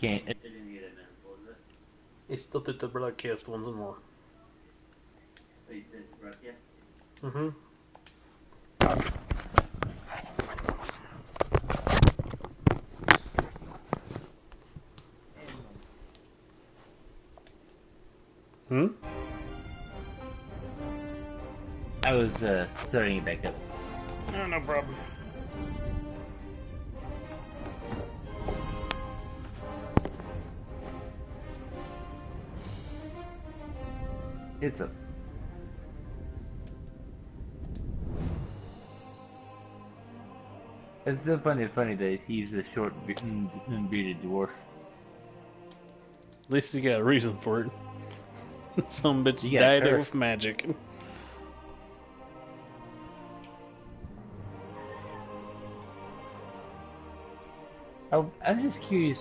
Can't. He still did the broadcast once more. Mm-hmm. Hmm? I was starting it back up. Oh, no problem. It's a. It's so funny that he's a short bearded dwarf. At least he got a reason for it. Some bitch You got died it cursed. with magic. I'm just curious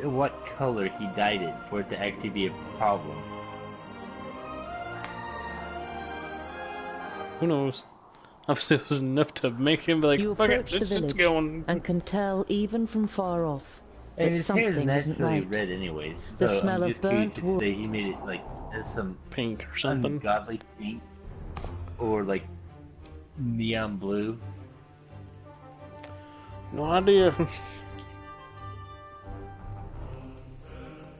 what color he dyed it for it to actually be a problem. Who knows? Obviously, it was enough to make him be like, You fuck it, approach the let's just village go and... and can tell even from far off I mean, that his hair is something isn't naturally right. red anyways, The so smell I'm of just curious burnt if wood. he made it like some pink or something. ungodly pink or like neon blue. No idea.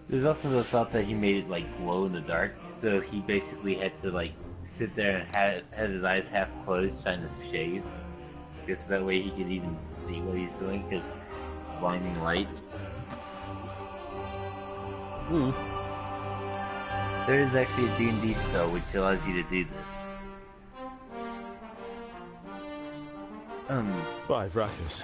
There's also the thought that he made it like glow in the dark, so he basically had to like sit there and had his eyes half closed trying to shave, just that way he could even see what he's doing, because blinding light. Hmm. There is actually a D&D spell which allows you to do this. By Vracus.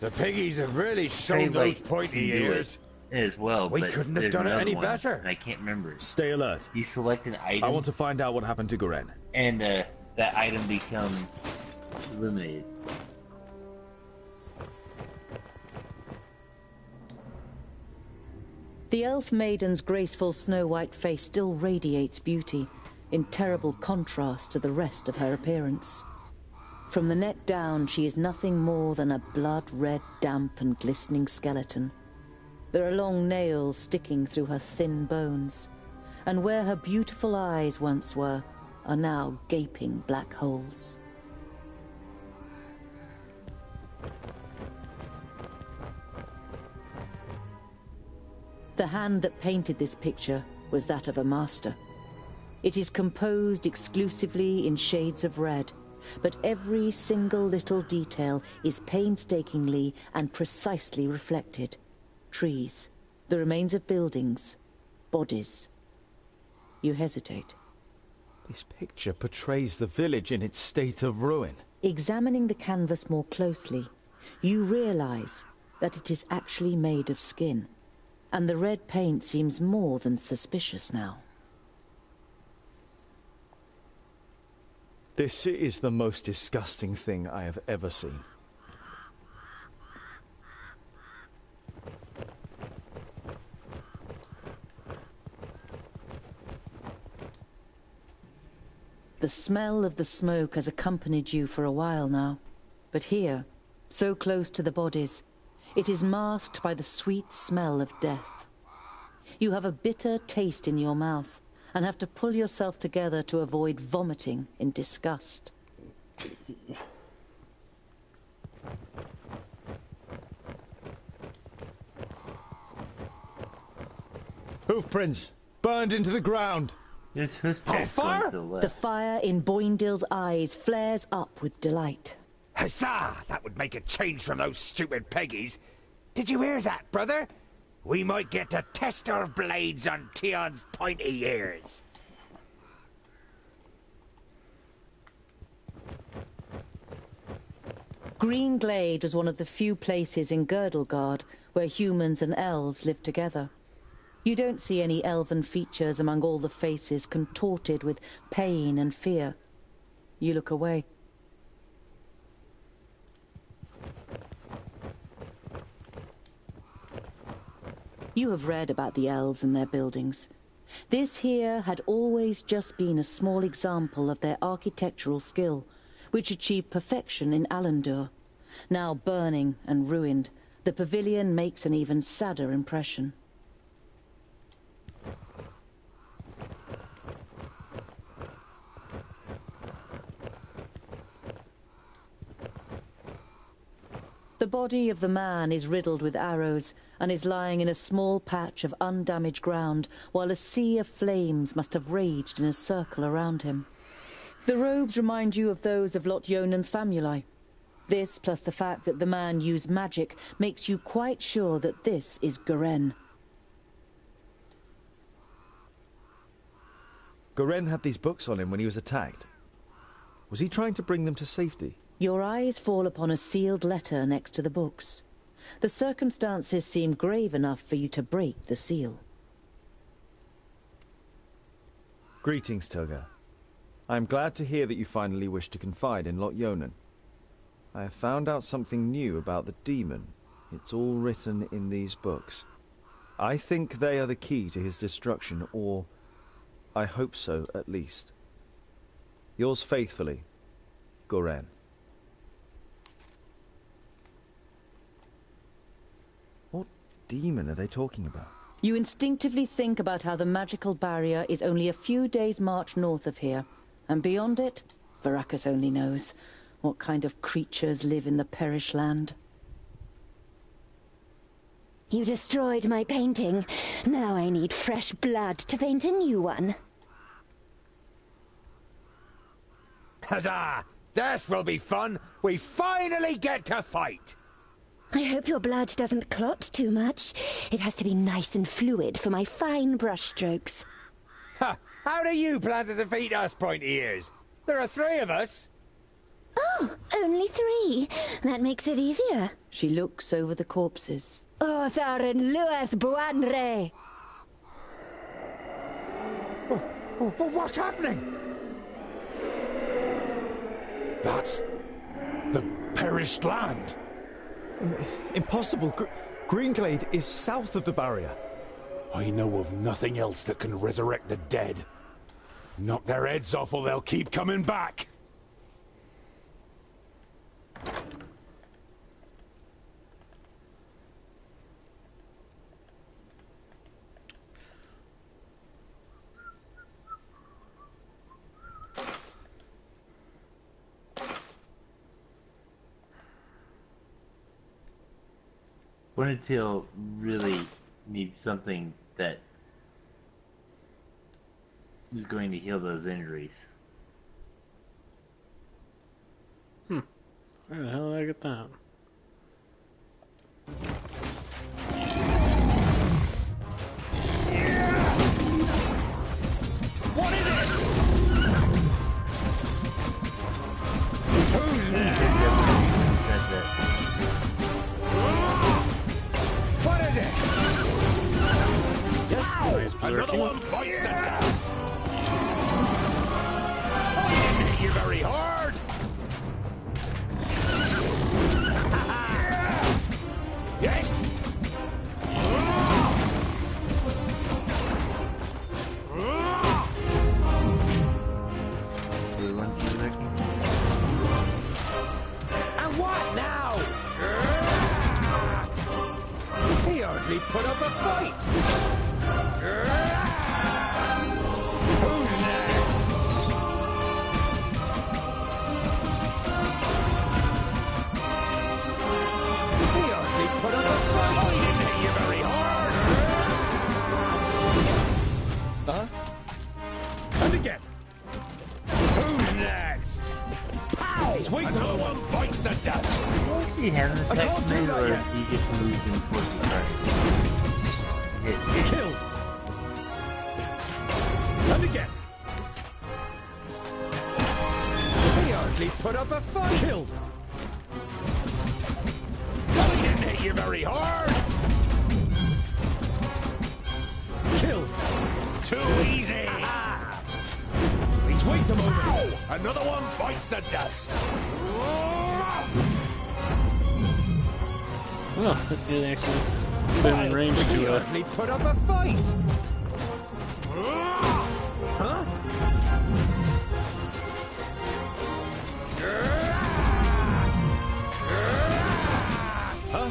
The piggies have really shown Trey those Light pointy can do it ears. as well, We but couldn't have there's done it another any one, better. and I can't remember. Stay alert. You select an item, I want to find out what happened to Garen. and that item becomes illuminated. The elf maiden's graceful snow-white face still radiates beauty, in terrible contrast to the rest of her appearance. From the neck down, she is nothing more than a blood-red, damp and glistening skeleton. There are long nails sticking through her thin bones, and where her beautiful eyes once were, are now gaping black holes. The hand that painted this picture was that of a master. It is composed exclusively in shades of red, but every single little detail is painstakingly and precisely reflected. Trees, the remains of buildings, bodies. You hesitate. This picture portrays the village in its state of ruin. Examining the canvas more closely, you realize that it is actually made of skin, and the red paint seems more than suspicious now. This is the most disgusting thing I have ever seen. The smell of the smoke has accompanied you for a while now, but here, so close to the bodies, it is masked by the sweet smell of death. You have a bitter taste in your mouth, and have to pull yourself together to avoid vomiting in disgust. Hoofprints! Burned into the ground! There's hoof fire? going to the left. The fire in Boindill's eyes flares up with delight. Huzzah! That would make a change from those stupid peggies. Did you hear that, brother? We might get to test our blades on Tion's pointy ears. Green Glade was one of the few places in Girdlegard where humans and elves live together. You don't see any elven features among all the faces contorted with pain and fear. You look away. You have read about the elves and their buildings. This here had always just been a small example of their architectural skill, which achieved perfection in Alandur, now burning and ruined, the pavilion makes an even sadder impression. The body of the man is riddled with arrows and is lying in a small patch of undamaged ground, while a sea of flames must have raged in a circle around him. The robes remind you of those of Lot Yonan's famuli. This, plus the fact that the man used magic, makes you quite sure that this is Garen. Garen had these books on him when he was attacked. Was he trying to bring them to safety? Your eyes fall upon a sealed letter next to the books. The circumstances seem grave enough for you to break the seal. Greetings, Tugger. I am glad to hear that you finally wish to confide in Lot Yonan. I have found out something new about the demon. It's all written in these books. I think they are the key to his destruction, or I hope so, at least. Yours faithfully, Garen. What demon are they talking about? You instinctively think about how the magical barrier is only a few days' march north of here, and beyond it, Varakas only knows what kind of creatures live in the Perish Land. You destroyed my painting. Now I need fresh blood to paint a new one. Huzzah! This will be fun! We finally get to fight! I hope your blood doesn't clot too much. It has to be nice and fluid for my fine brushstrokes. Ha! How do you plan to defeat us, pointy ears? There are 3 of us! Oh, only 3. That makes it easier. She looks over the corpses. Otharin Lueth Buanre! What's happening? That's the perished land. Impossible. Greenglade is south of the barrier. I know of nothing else that can resurrect the dead. Knock their heads off or they'll keep coming back. Bonnetil really needs something that is going to heal those injuries. Where the hell did I get that? What is it? Who's next? That's it. What is it? Yes, nice Another berserking. one bites the dust. I didn't hit you very hard! Yes! The one you looking? And what now? He hardly put up a fight! Who's next? He hardly put up a fight! I didn't hit you very hard! And again. Who's next? Pow! He's waiting. Another one bites the dust. Do you have an I attack can't do move, that or yet. do you just move in towards the target? Hit. Killed. And again. He hardly put up a fight! Killed. I didn't hit you very hard! Killed. Too easy! Please wait a moment. Ow! Another one bites the dust. Oh, that did actually put him in range He to hardly put up a fight! Huh? Huh?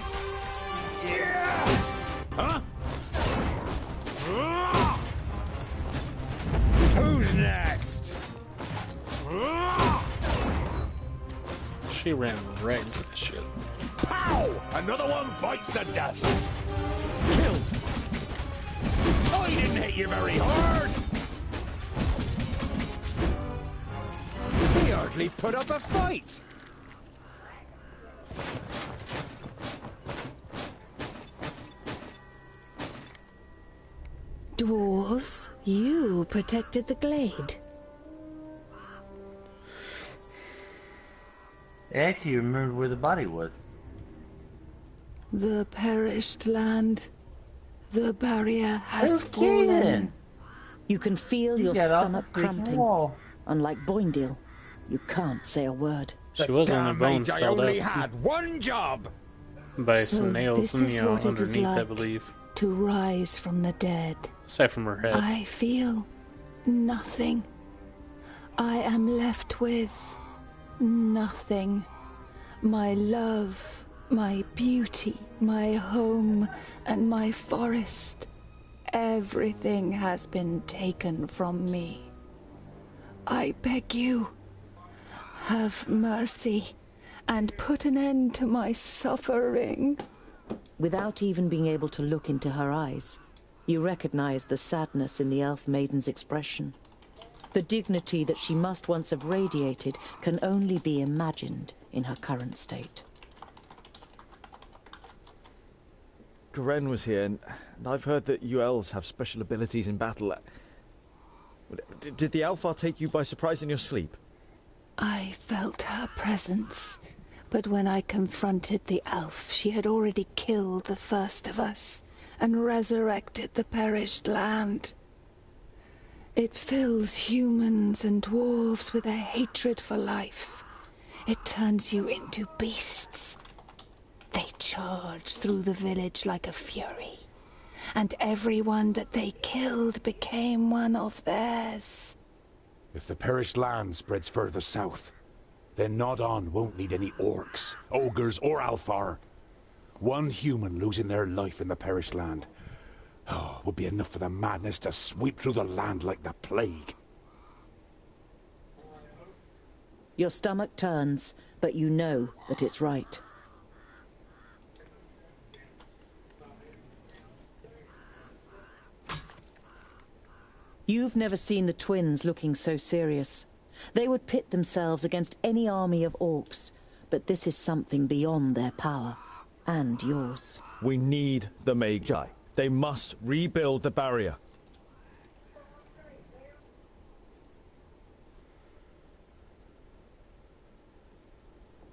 She ran right into the shit. Pow! Another one bites the dust. Killed! I didn't hit you very hard. He hardly put up a fight. Dwarves, you protected the glade. I actually remembered where the body was. The perished land. The barrier has Okay, fallen. then. You can feel You your got off stomach the freaking crampling. wall. Unlike Boindale, you can't say a word. She was on the Damn bone mate, I spelled only out had one job. by So some nails this and, is you know, what it is underneath, I like. believe. To rise from the dead. Aside from her head. I feel nothing. I am left with nothing. My love, my beauty, my home, and my forest. Everything has been taken from me. I beg you, have mercy and put an end to my suffering. Without even being able to look into her eyes, you recognize the sadness in the elf maiden's expression. The dignity that she must once have radiated can only be imagined in her current state. Garen was here, and I've heard that you elves have special abilities in battle. Did the Alfar take you by surprise in your sleep? I felt her presence, but when I confronted the elf, she had already killed the first of us and resurrected the perished land. It fills humans and dwarves with a hatred for life. It turns you into beasts. They charge through the village like a fury, and everyone that they killed became one of theirs. If the perished land spreads further south, then Nod-On won't need any orcs, ogres, or Alfar. One human losing their life in the perished land would be enough for the madness to sweep through the land like the plague. Your stomach turns, but you know that it's right. You've never seen the twins looking so serious. They would pit themselves against any army of orcs, but this is something beyond their power, and yours. We need the Magi. They must rebuild the barrier.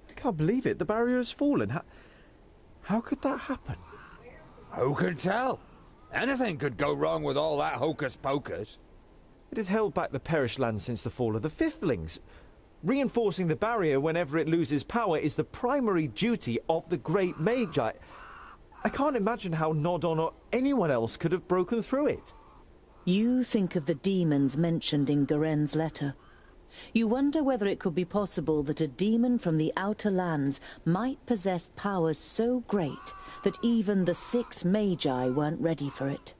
I can't believe it. The barrier has fallen. How could that happen? Who can tell? Anything could go wrong with all that hocus pocus. It has held back the perished land since the fall of the Fifthlings. Reinforcing the barrier whenever it loses power is the primary duty of the Great Magi. I can't imagine how Nod-On or anyone else could have broken through it. You think of the demons mentioned in Garen's letter. You wonder whether it could be possible that a demon from the outer lands might possess powers so great that even the 6 Magi weren't ready for it.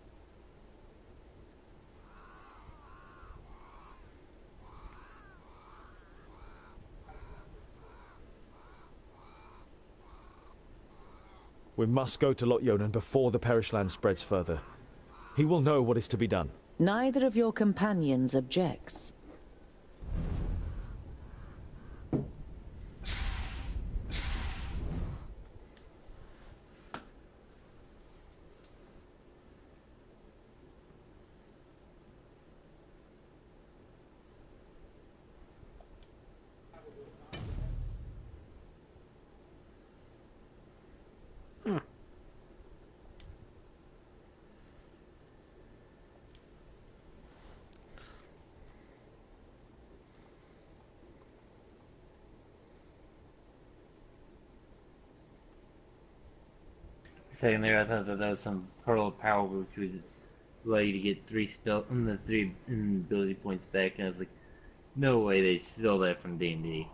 We must go to Lot-Yonan before the perished land spreads further. He will know what is to be done. Neither of your companions objects. Second there, I thought that was some pearl of power which would allow you to get 3 ability points back, and I was like, no way they stole that from D&D.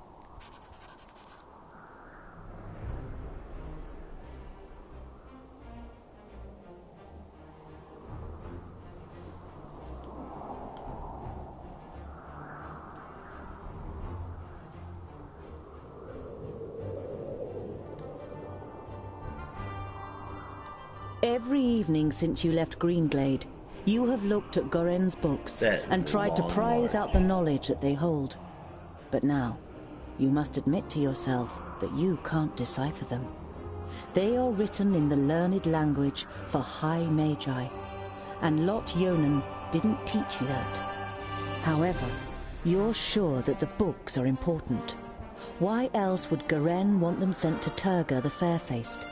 Every evening since you left Greenglade, you have looked at Goren's books and tried to prise out the knowledge that they hold. But now, you must admit to yourself that you can't decipher them. They are written in the learned language for high magi, and Lot Yonan didn't teach you that. However, you're sure that the books are important. Why else would Goren want them sent to Turga the Fair-Faced?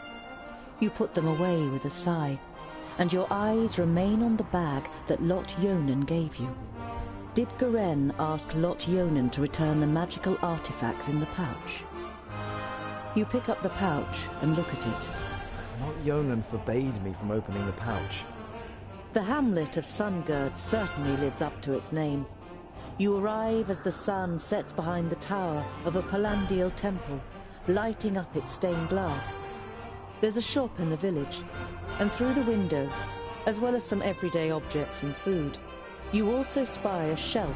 You put them away with a sigh, and your eyes remain on the bag that Lot Yonan gave you. Did Goren ask Lot Yonan to return the magical artifacts in the pouch? You pick up the pouch and look at it. Lot Yonan forbade me from opening the pouch. The hamlet of Sungird certainly lives up to its name. You arrive as the sun sets behind the tower of a Palandial temple, lighting up its stained glass. There's a shop in the village, and through the window, as well as some everyday objects and food, you also spy a shelf.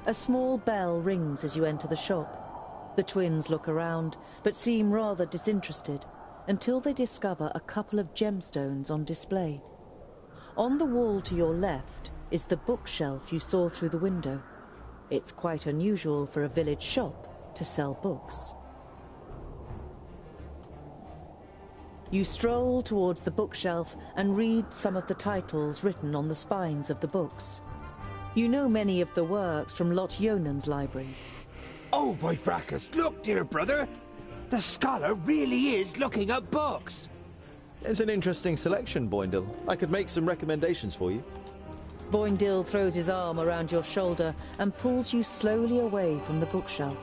A small bell rings as you enter the shop. The twins look around, but seem rather disinterested, until they discover a couple of gemstones on display. On the wall to your left is the bookshelf you saw through the window. It's quite unusual for a village shop to sell books. You stroll towards the bookshelf and read some of the titles written on the spines of the books. You know many of the works from Lot Yonan's library. Oh, by fracas, look, dear brother! The scholar really is looking at books! It's an interesting selection, Boindle. I could make some recommendations for you. Boindle throws his arm around your shoulder and pulls you slowly away from the bookshelf.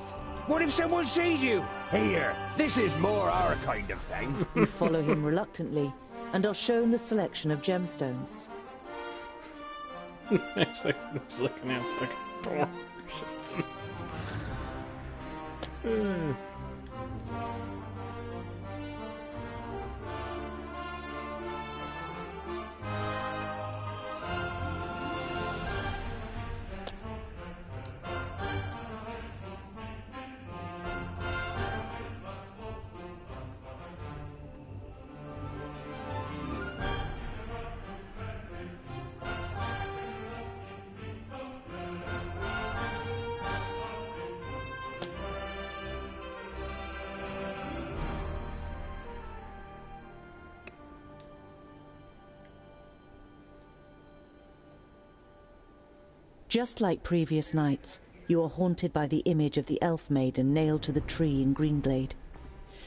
What if someone sees you? Here, this is more our kind of thing. You follow him reluctantly and are shown the selection of gemstones. It's like it's looking out like a door or something. Just like previous nights, you are haunted by the image of the elf maiden nailed to the tree in Greenglade.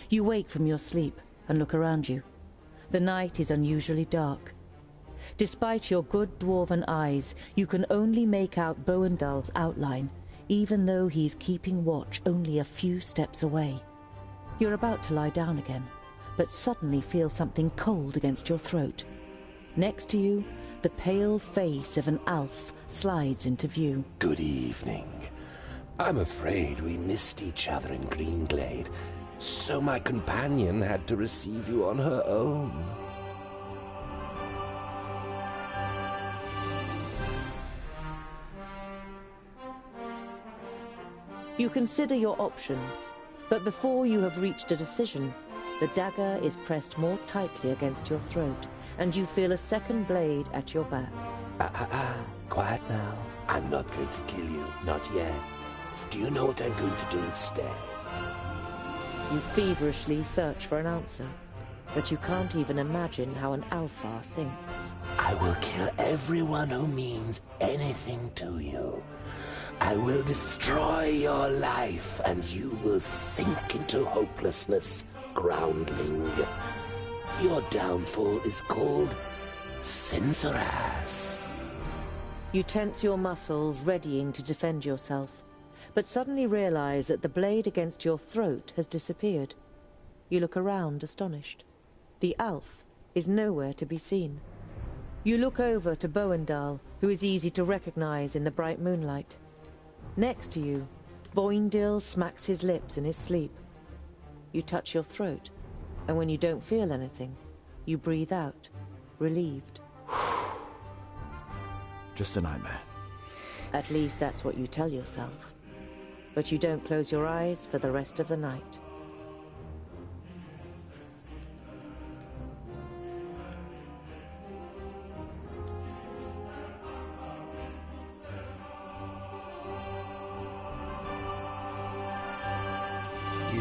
You wake from your sleep and look around you. The night is unusually dark. Despite your good dwarven eyes, you can only make out Boendal's outline, even though he's keeping watch only a few steps away. You're about to lie down again, but suddenly feel something cold against your throat. Next to you, the pale face of an elf slides into view. Good evening. I'm afraid we missed each other in Greenglade, so my companion had to receive you on her own. You consider your options, but before you have reached a decision, the dagger is pressed more tightly against your throat, and you feel a second blade at your back. Quiet now. I'm not going to kill you, not yet. Do you know what I'm going to do instead? You feverishly search for an answer, but you can't even imagine how an Alfar thinks. I will kill everyone who means anything to you. I will destroy your life, and you will sink into hopelessness, groundling. Your downfall is called Sinthoras. You tense your muscles, readying to defend yourself, but suddenly realize that the blade against your throat has disappeared. You look around, astonished. The Alf is nowhere to be seen. You look over to Boendal, who is easy to recognize in the bright moonlight. Next to you, Boindil smacks his lips in his sleep. You touch your throat, and when you don't feel anything, you breathe out, relieved. Just a nightmare. At least that's what you tell yourself. But you don't close your eyes for the rest of the night.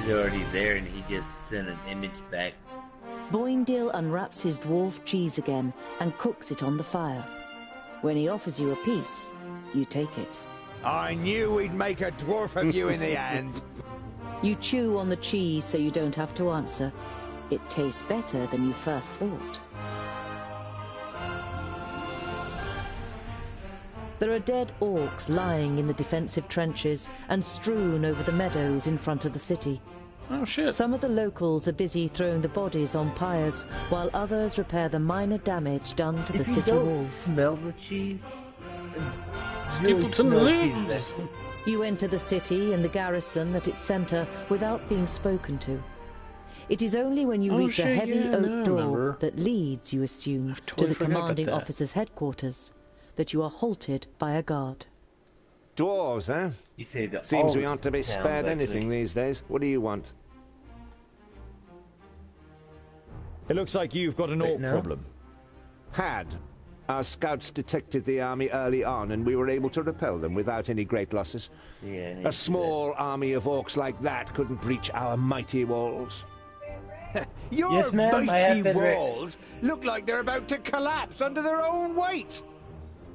cheese are already there, and he just sent an image back. Boindale unwraps his dwarf cheese again and cooks it on the fire. When he offers you a piece, you take it. I knew we'd make a dwarf of you in the end. You chew on the cheese so you don't have to answer. It tastes better than you first thought. There are dead orcs lying in the defensive trenches and strewn over the meadows in front of the city. Oh shit. Some of the locals are busy throwing the bodies on pyres, while others repair the minor damage done to the city wall. Smell the cheese. Stapleton lives! You enter the city and the garrison at its centre without being spoken to. It is only when you reach a heavy oak door that leads, you assume, to the commanding officer's headquarters, that you are halted by a guard. Dwarves, eh? You say that Seems we aren't to be spared anything these days. What do you want? It looks like you've got an orc problem. Had. Our scouts detected the army early on, and we were able to repel them without any great losses. Yeah, a small army of orcs like that couldn't breach our mighty walls. Your mighty walls look like they're about to collapse under their own weight.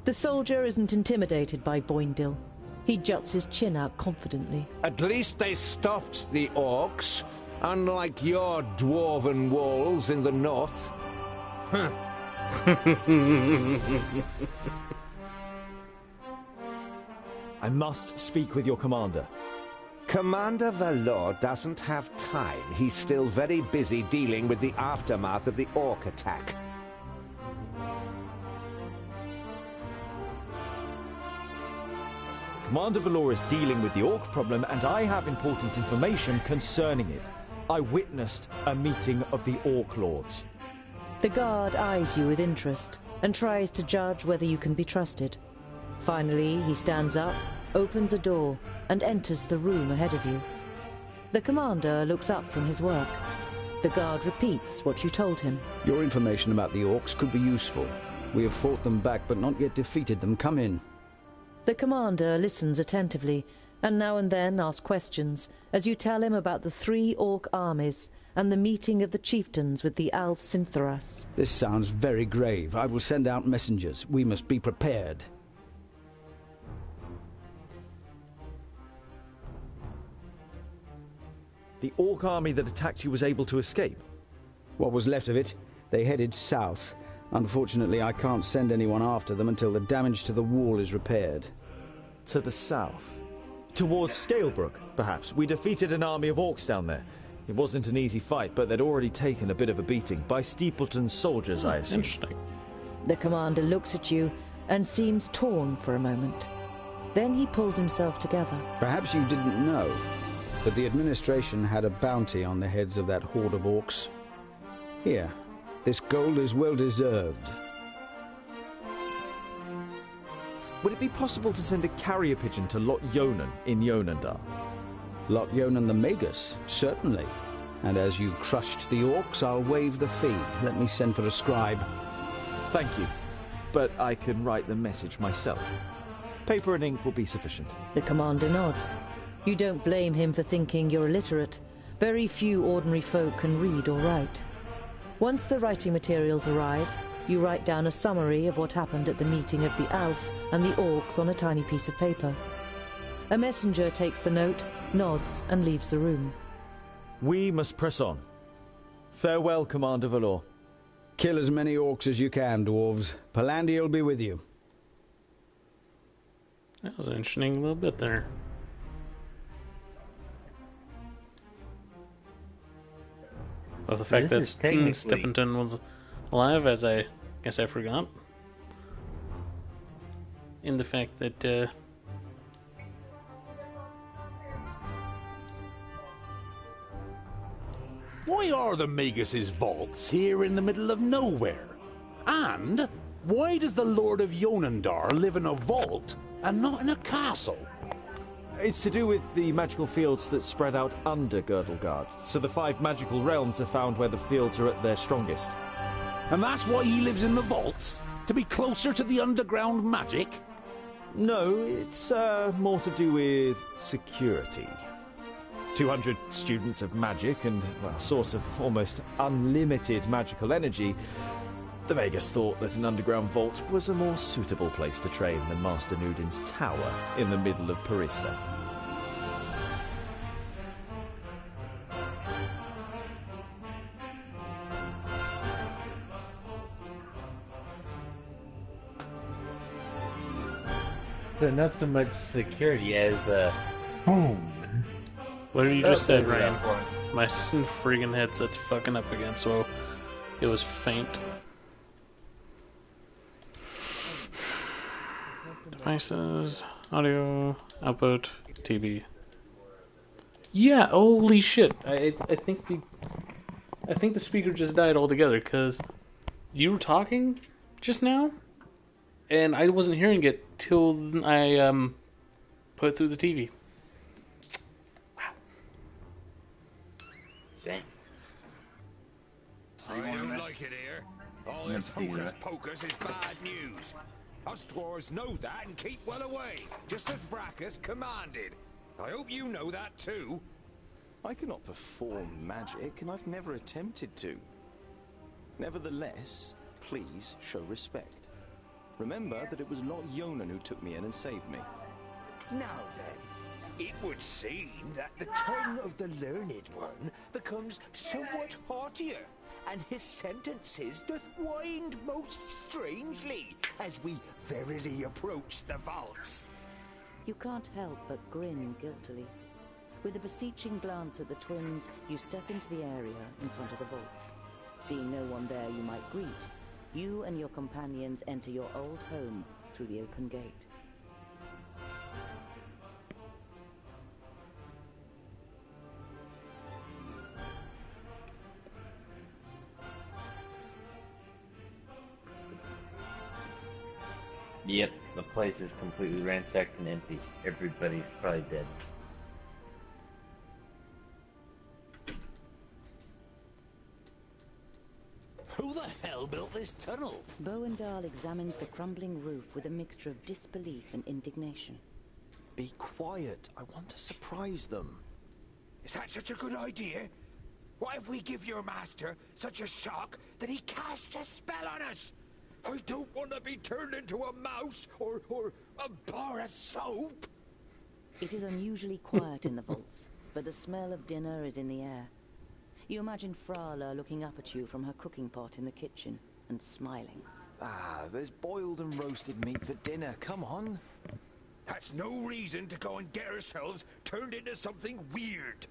The soldier isn't intimidated by Boindale. He juts his chin out confidently. At least they stopped the orcs, unlike your dwarven walls in the north. I must speak with your commander. Commander Valor doesn't have time. He's still very busy dealing with the aftermath of the orc attack. Commander Valor is dealing with the orc problem, and I have important information concerning it. I witnessed a meeting of the orc lords. The guard eyes you with interest and tries to judge whether you can be trusted. Finally, he stands up, opens a door, and enters the room ahead of you. The commander looks up from his work. The guard repeats what you told him. Your information about the orcs could be useful. We have fought them back, but not yet defeated them. Come in. The commander listens attentively, and now and then asks questions, as you tell him about the 3 orc armies and the meeting of the chieftains with the Alv Sintharas. This sounds very grave. I will send out messengers. We must be prepared. The orc army that attacked you was able to escape? What was left of it? They headed south. Unfortunately, I can't send anyone after them until the damage to the wall is repaired. To the south? Towards Scalebrook, perhaps. We defeated an army of orcs down there. It wasn't an easy fight, but they'd already taken a bit of a beating. By Steepleton's soldiers, I assume. Interesting. The commander looks at you and seems torn for a moment. Then he pulls himself together. Perhaps you didn't know, but the administration had a bounty on the heads of that horde of orcs. Here, this gold is well deserved. Would it be possible to send a carrier pigeon to Lot Yonan in Yonandar? Lot Yonan the Magus, certainly. And as you crushed the orcs, I'll waive the fee. Let me send for a scribe. Thank you, but I can write the message myself. Paper and ink will be sufficient. The commander nods. You don't blame him for thinking you're illiterate. Very few ordinary folk can read or write. Once the writing materials arrive, you write down a summary of what happened at the meeting of the Alf and the orcs on a tiny piece of paper. A messenger takes the note, nods, and leaves the room. We must press on. Farewell, Commander Valor. Kill as many orcs as you can, dwarves. Palandir will be with you. That was an interesting little bit there. Well, the fact that Steppenton was alive, as I guess I forgot. In the fact that Why are the Magus' vaults here in the middle of nowhere? And why does the Lord of Yonandar live in a vault and not in a castle? It's to do with the magical fields that spread out under Girdlegard. So the 5 magical realms are found where the fields are at their strongest. And that's why he lives in the vaults? To be closer to the underground magic? No, it's more to do with security. 200 students of magic and well, a source of almost unlimited magical energy, the Magus thought that an underground vault was a more suitable place to train than Master Nudin's tower in the middle of Parista. So not so much security as boom. What did you just said, Ryan? My friggin' headset's fucking up again, so it was faint. Devices, audio, output, TV. Yeah, holy shit! I think the speaker just died altogether because you were talking just now, and I wasn't hearing it till I put it through the TV. Dang. I don't like it here. All this hocus pocus is bad news. Us dwarves know that and keep well away, just as Vracus commanded. I hope you know that too. I cannot perform magic, and I've never attempted to. Nevertheless, please show respect. Remember that it was Lot Yonan who took me in and saved me. Now then, it would seem that the tongue of the learned one becomes somewhat haughtier, and his sentences doth wind most strangely as we verily approach the vaults. You can't help but grin guiltily. With a beseeching glance at the twins, you step into the area in front of the vaults. Seeing no one there you might greet, you and your companions enter your old home through the open gate. Yep, the place is completely ransacked and empty. Everybody's probably dead. Who the hell built this tunnel? Bowendahl examines the crumbling roof with a mixture of disbelief and indignation. Be quiet. I want to surprise them. Is that such a good idea? What if we give your master such a shock that he casts a spell on us? I don't want to be turned into a mouse or a bar of soap. It is unusually quiet in the vaults, but the smell of dinner is in the air. You imagine Frala looking up at you from her cooking pot in the kitchen and smiling. Ah, there's boiled and roasted meat for dinner. Come on. That's no reason to go and get ourselves turned into something weird.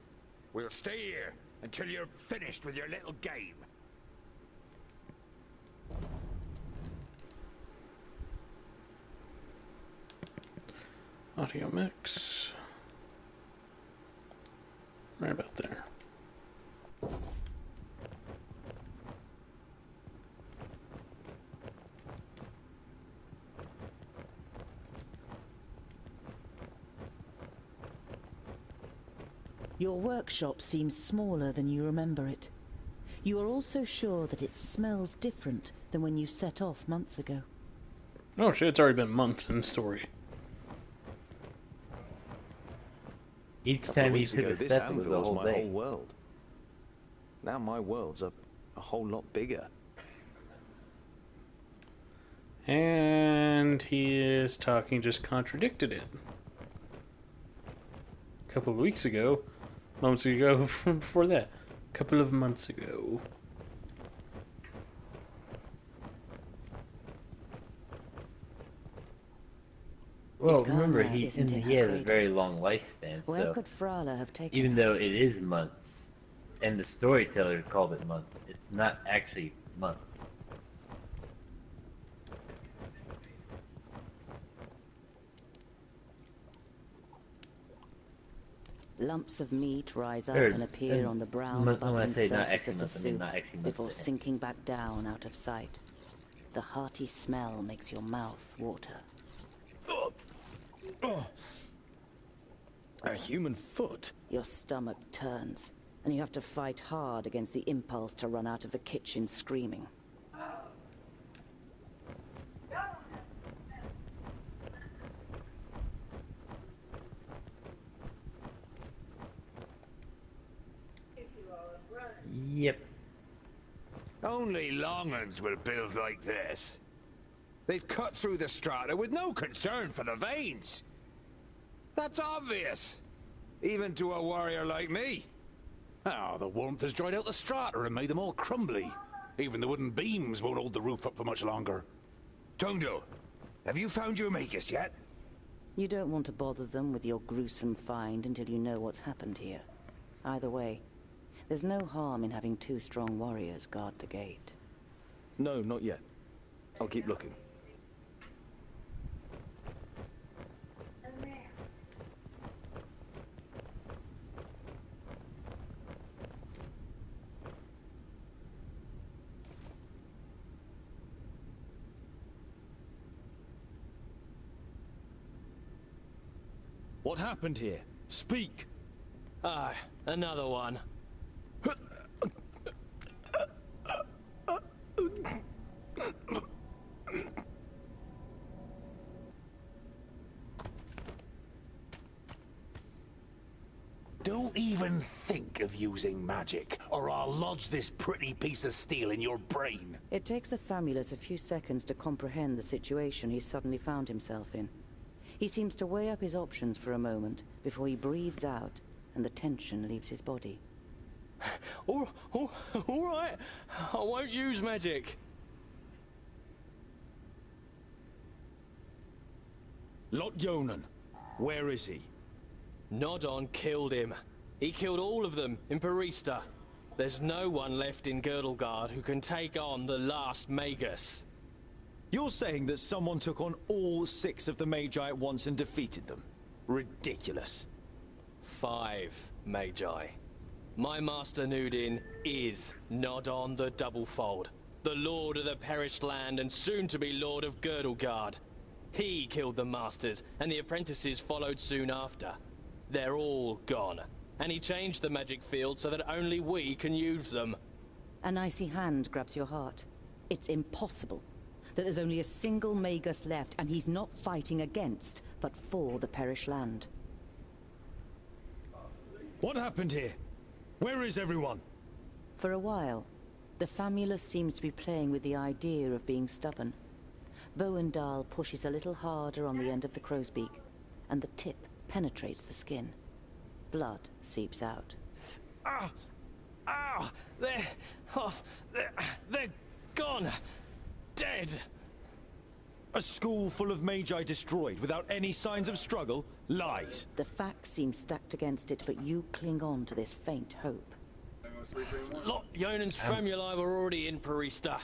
We'll stay here until you're finished with your little game. Audio mix. Right about there. Your workshop seems smaller than you remember it. You are also sure that it smells different than when you set off months ago. Oh shit, it's already been months in story. Each time you took a step, it was a whole my day. whole world. Now my world's a whole lot bigger. And his talking just contradicted it. A couple of weeks ago, moments ago, before that, a couple of months ago. Well, remember, he had a very long lifespan, Where so could Frala have taken even her? though it is months, and the storyteller called it months, it's not actually months. Lumps of meat rise up Or, and appear on the brown when bubbling I say not surface actually of the months, I mean soup not actually months. before sinking back down out of sight. The hearty smell makes your mouth water. A human foot? Your stomach turns, and you have to fight hard against the impulse to run out of the kitchen screaming. Yep. Only longuns will build like this. They've cut through the strata with no concern for the veins. That's obvious, even to a warrior like me. Oh, the warmth has dried out the strata and made them all crumbly. Even the wooden beams won't hold the roof up for much longer. Tungdil, have you found your Magus yet? You don't want to bother them with your gruesome find until you know what's happened here. Either way, there's no harm in having 2 strong warriors guard the gate. No, not yet. I'll keep looking. What happened here? Speak! Ah, another one. Don't even think of using magic, or I'll lodge this pretty piece of steel in your brain. It takes the Famulus a few seconds to comprehend the situation he's suddenly found himself in. He seems to weigh up his options for a moment before he breathes out and the tension leaves his body. All right, I won't use magic. Lot Yonan, where is he? Nodon killed him. He killed all of them in Parista. There's no one left in Girdlegard who can take on the last Magus. You're saying that someone took on all 6 of the Magi at once and defeated them? Ridiculous. 5 Magi. My master Nudin is Nodon the Doublefold, the Lord of the Perished Land and soon to be Lord of Girdlegard. He killed the masters, and the apprentices followed soon after. They're all gone, and he changed the magic field so that only we can use them. An icy hand grabs your heart. It's impossible that there's only a single Magus left, and he's not fighting against, but for the Perished Land. What happened here? Where is everyone? For a while, the Famulus seems to be playing with the idea of being stubborn. Bowendahl pushes a little harder on the end of the crow's beak, and the tip penetrates the skin. Blood seeps out. They're gone. Dead. A school full of Magi destroyed without any signs of struggle? Lies. The facts seem stacked against it, but you cling on to this faint hope. Lot Yonan's Famuli were already in Parista.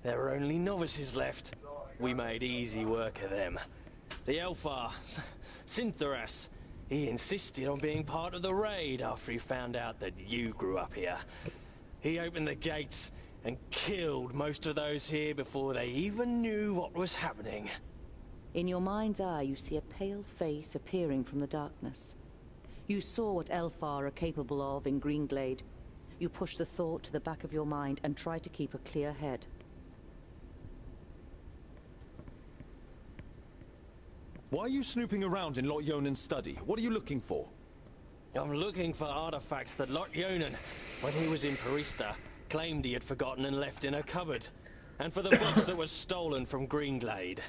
There were only novices left. We made easy work of them. The Elfar, Syntharas, he insisted on being part of the raid after he found out that you grew up here. He opened the gates and killed most of those here before they even knew what was happening. In your mind's eye, you see a pale face appearing from the darkness. You saw what Elfar are capable of in Greenglade. You push the thought to the back of your mind and try to keep a clear head. Why are you snooping around in Lot Yonan's study? What are you looking for? I'm looking for artifacts that Lot Yonan, when he was in Parista, claimed he had forgotten and left in a cupboard. And for the books that were stolen from Greenglade.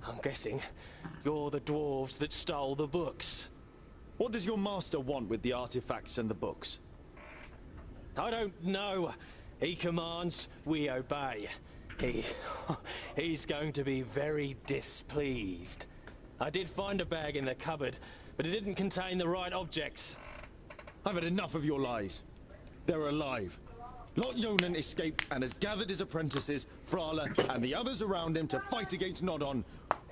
I'm guessing you're the dwarves that stole the books. What does your master want with the artifacts and the books? I don't know. He commands, we obey. He's going to be very displeased. I did find a bag in the cupboard, but it didn't contain the right objects. I've had enough of your lies. They're alive. Lot Yonan escaped and has gathered his apprentices, Frala, and the others around him to fight against Nodon.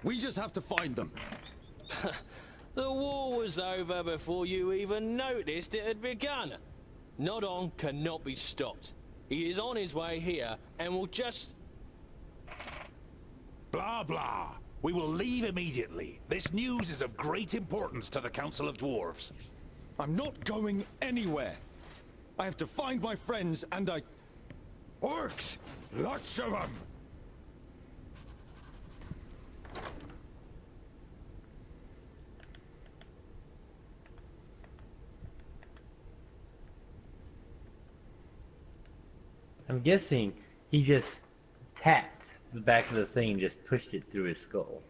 We just have to find them. The war was over before you even noticed it had begun. Nodon cannot be stopped. He is on his way here and will just... Blah, blah. We will leave immediately. This news is of great importance to the Council of Dwarves. I'm not going anywhere. I have to find my friends and I... Orcs! Lots of them! I'm guessing he just tapped the back of the thing and just pushed it through his skull.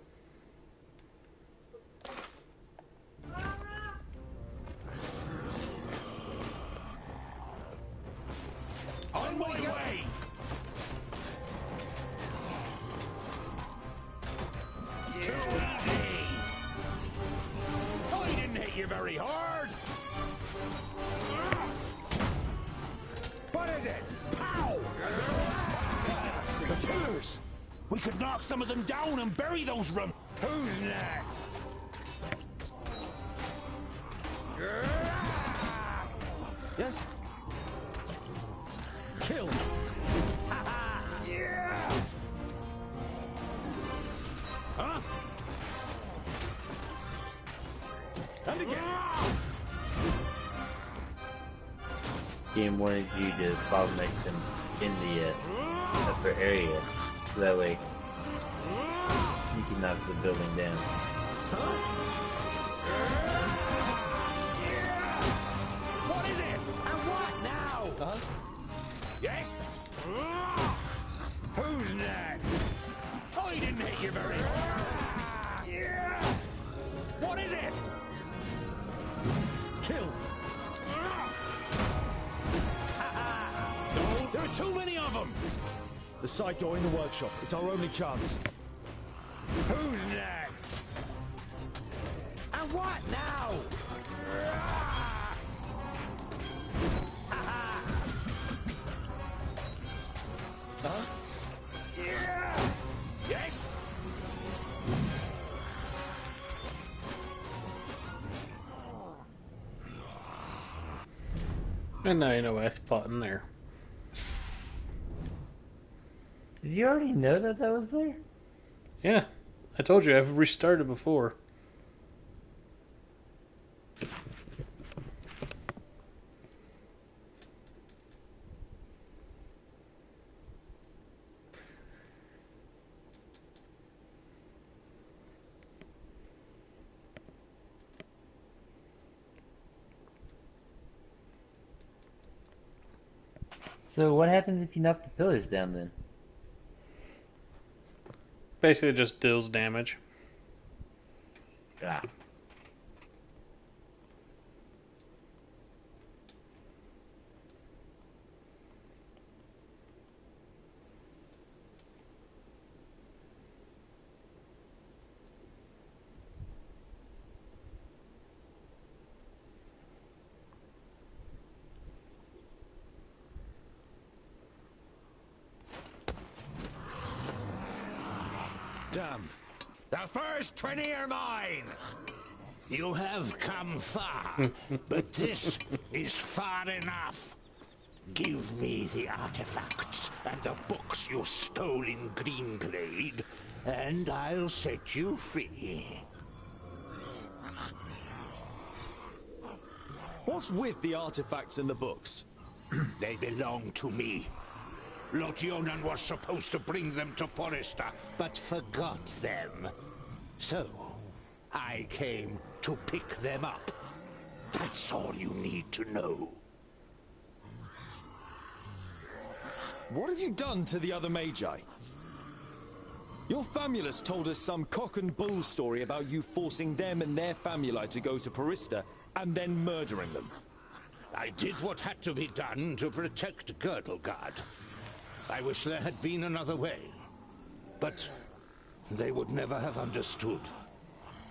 On my way! Too easy! I didn't hit you very hard! What is it? Pow! The killers! We could knock some of them down and bury those rum. Who's next? Yes? Kill! Yeah! Huh? And again! Game wanted you to bottleneck them in the upper area, so that way you can knock the building down. What is it? And what now? Yes? Who's next? I didn't hit you very hard. Yeah! What is it? Kill! No, there are too many of them. The side door in the workshop. It's our only chance. Who's next? And what now? Huh? Yeah! Yes? And now you know I fought in there. Did you already know that was there? Yeah, I told you I've restarted before. So what happens if you knock the pillars down then? Basically, it just deals damage. Ah. Damn. The first 20 are mine. You have come far, but this is far enough. Give me the artifacts and the books you stole in Greenglade, and I'll set you free. What's with the artifacts and the books? They belong to me. Lord Yonan was supposed to bring them to Porista, but forgot them. So, I came to pick them up. That's all you need to know. What have you done to the other Magi? Your famulus told us some cock and bull story about you forcing them and their famuli to go to Porista and then murdering them. I did what had to be done to protect Girdlegard. I wish there had been another way. But they would never have understood.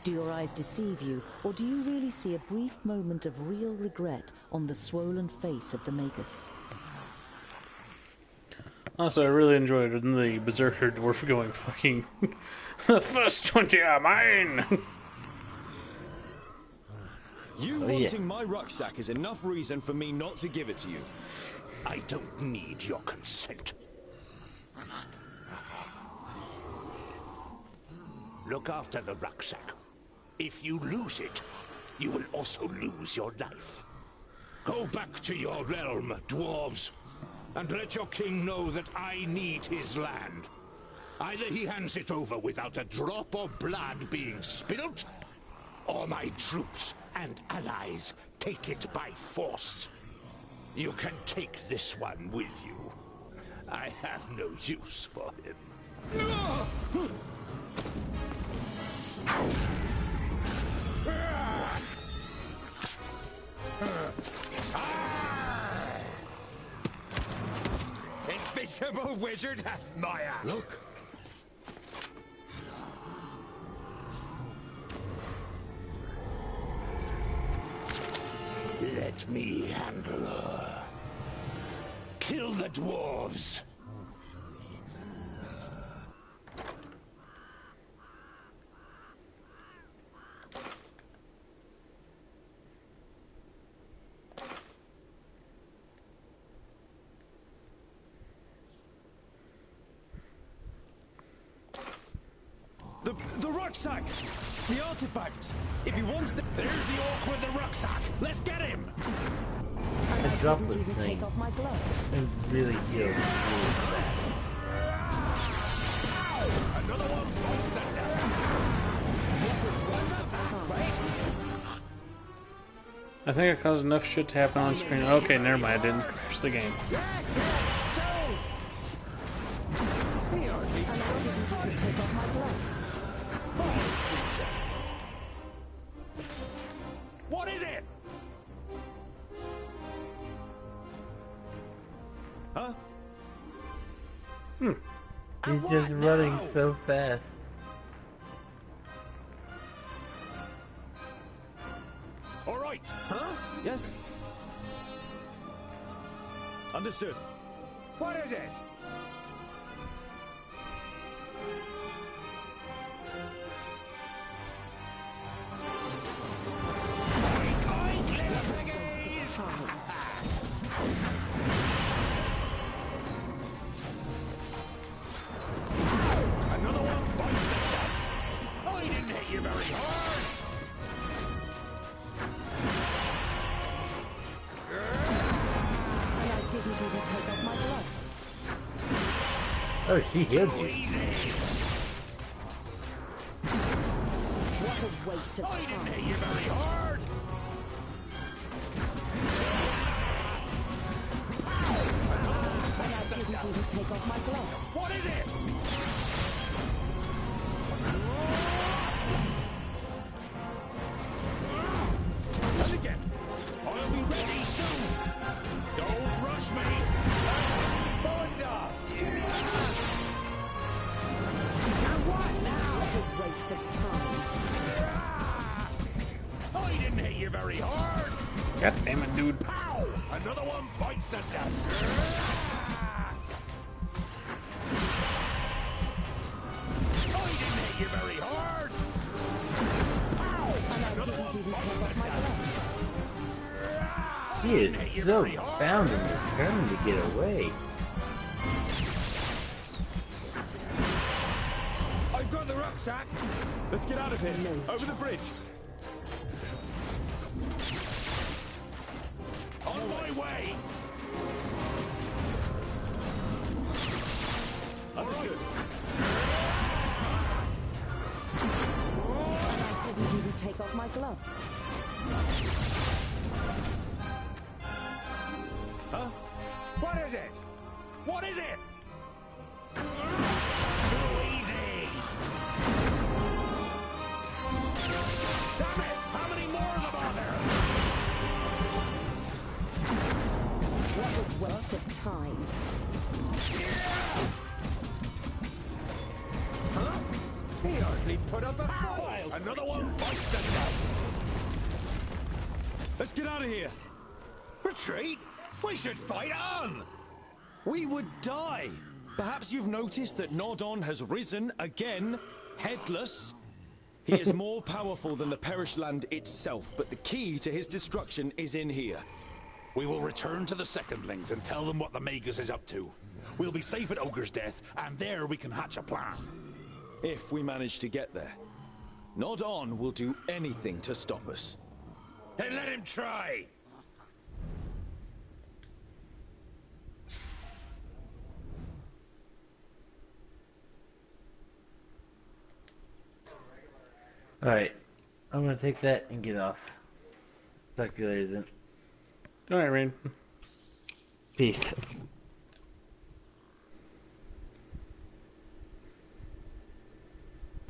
Do your eyes deceive you, or do you really see a brief moment of real regret on the swollen face of the Magus? Also, I really enjoyed the Berserker Dwarf going fucking... The first 20 are mine! You wanting my rucksack is enough reason for me not to give it to you. I don't need your consent. Look after the rucksack. If you lose it, you will also lose your life. Go back to your realm, dwarves, and let your king know that I need his land. Either he hands it over without a drop of blood being spilt, or my troops and allies take it by force. You can take this one with you. I have no use for him. Invisible wizard, Maya! Look! Let me handle her. Kill the dwarves! The rucksack! The artifacts! If he wants them... There's the orc with the rucksack! Let's get him! And I drop didn't this even thing. take off my gloves. It really feels Another one bites the dust. I think I caused enough shit to happen on screen. Okay, never mind. I didn't crash the game. Yes, so... And I didn't even take off my gloves. What is it? Huh? He's just running so fast. All right. Huh? Yes? Understood. What is it? Oink, oink, little piggies! Another one bites the dust. I didn't hit you very hard. And I didn't even take off my gloves. Oh, she healed you. Easy. What a waste of I didn't time. hit you very hard. And I didn't even take off my gloves. What is it? And again. I'll be ready soon. Don't rush me. Bunda. And what now? What a waste of time. I didn't hit you very hard. God damn it, dude. Ow! Another one bites the dust. I didn't hit you very hard. And I didn't even take off my gloves. He is so bound and determined to get away. I've got the rucksack. Let's get out of here. Over the bridge. On my way. Understood. And I didn't even take off my gloves. Huh? What is it? What is it? Too easy. Damn it! How many more of them are there? What a waste of time. Huh? He hardly put up a fight. Another one bites the dust. Let's get out of here. Retreat? We should fight on. We would die. Perhaps you've noticed that Nodon has risen again, headless. He is more powerful than the perished land itself, but the key to his destruction is in here. We will return to the Secondlings and tell them what the Magus is up to. We'll be safe at Ogre's death, and there we can hatch a plan. If we manage to get there. Nodon will do anything to stop us. Then let him try! Alright. I'm gonna take that and get off. Talk to you later then. Alright, Rain. Peace.